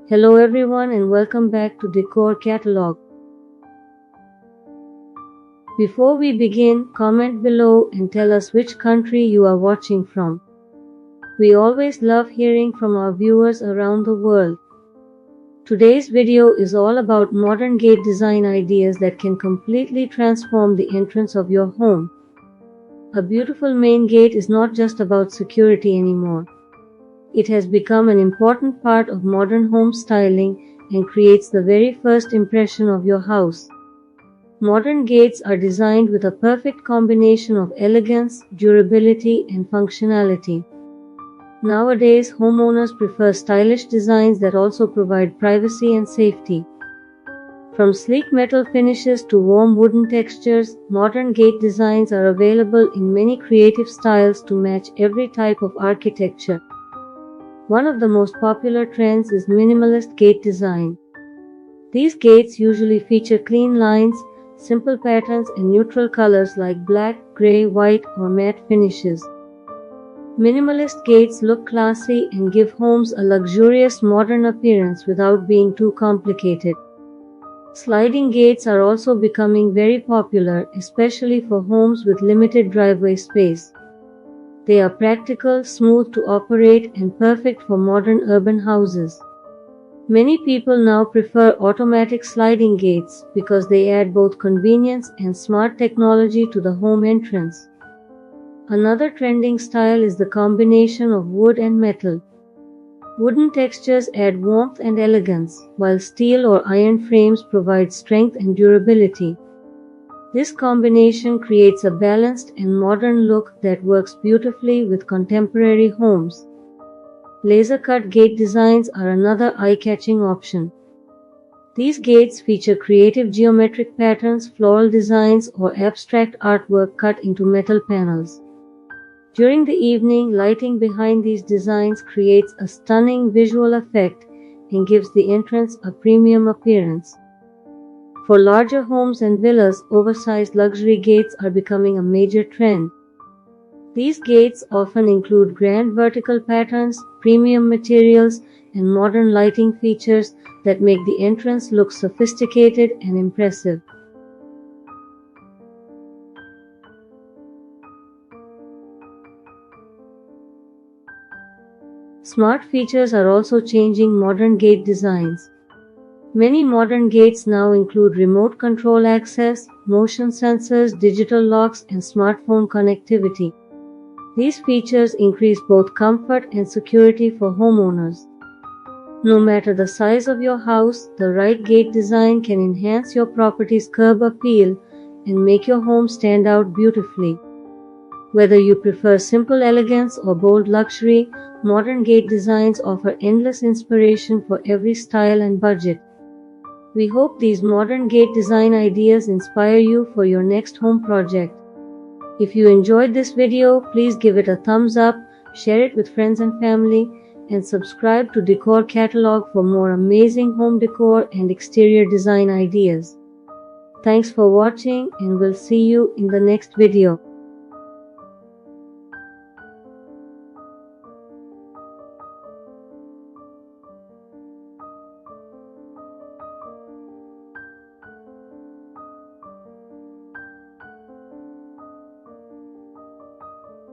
Hello everyone and welcome back to Decor Catalogue. Before we begin, comment below and tell us which country you are watching from. We always love hearing from our viewers around the world. Today's video is all about modern gate design ideas that can completely transform the entrance of your home. A beautiful main gate is not just about security anymore. It has become an important part of modern home styling and creates the very first impression of your house. Modern gates are designed with a perfect combination of elegance, durability, and functionality. Nowadays, homeowners prefer stylish designs that also provide privacy and safety. From sleek metal finishes to warm wooden textures, modern gate designs are available in many creative styles to match every type of architecture. One of the most popular trends is minimalist gate design. These gates usually feature clean lines, simple patterns, and neutral colors like black, gray, white, or matte finishes. Minimalist gates look classy and give homes a luxurious modern appearance without being too complicated. Sliding gates are also becoming very popular, especially for homes with limited driveway space. They are practical, smooth to operate, and perfect for modern urban houses. Many people now prefer automatic sliding gates because they add both convenience and smart technology to the home entrance. Another trending style is the combination of wood and metal. Wooden textures add warmth and elegance, while steel or iron frames provide strength and durability. This combination creates a balanced and modern look that works beautifully with contemporary homes. Laser-cut gate designs are another eye-catching option. These gates feature creative geometric patterns, floral designs, or abstract artwork cut into metal panels. During the evening, lighting behind these designs creates a stunning visual effect and gives the entrance a premium appearance. For larger homes and villas, oversized luxury gates are becoming a major trend. These gates often include grand vertical patterns, premium materials, and modern lighting features that make the entrance look sophisticated and impressive. Smart features are also changing modern gate designs. Many modern gates now include remote control access, motion sensors, digital locks, and smartphone connectivity. These features increase both comfort and security for homeowners. No matter the size of your house, the right gate design can enhance your property's curb appeal and make your home stand out beautifully. Whether you prefer simple elegance or bold luxury, modern gate designs offer endless inspiration for every style and budget. We hope these modern gate design ideas inspire you for your next home project. If you enjoyed this video, please give it a thumbs up, share it with friends and family, and subscribe to Decor Catalogue for more amazing home decor and exterior design ideas. Thanks for watching, and we'll see you in the next video.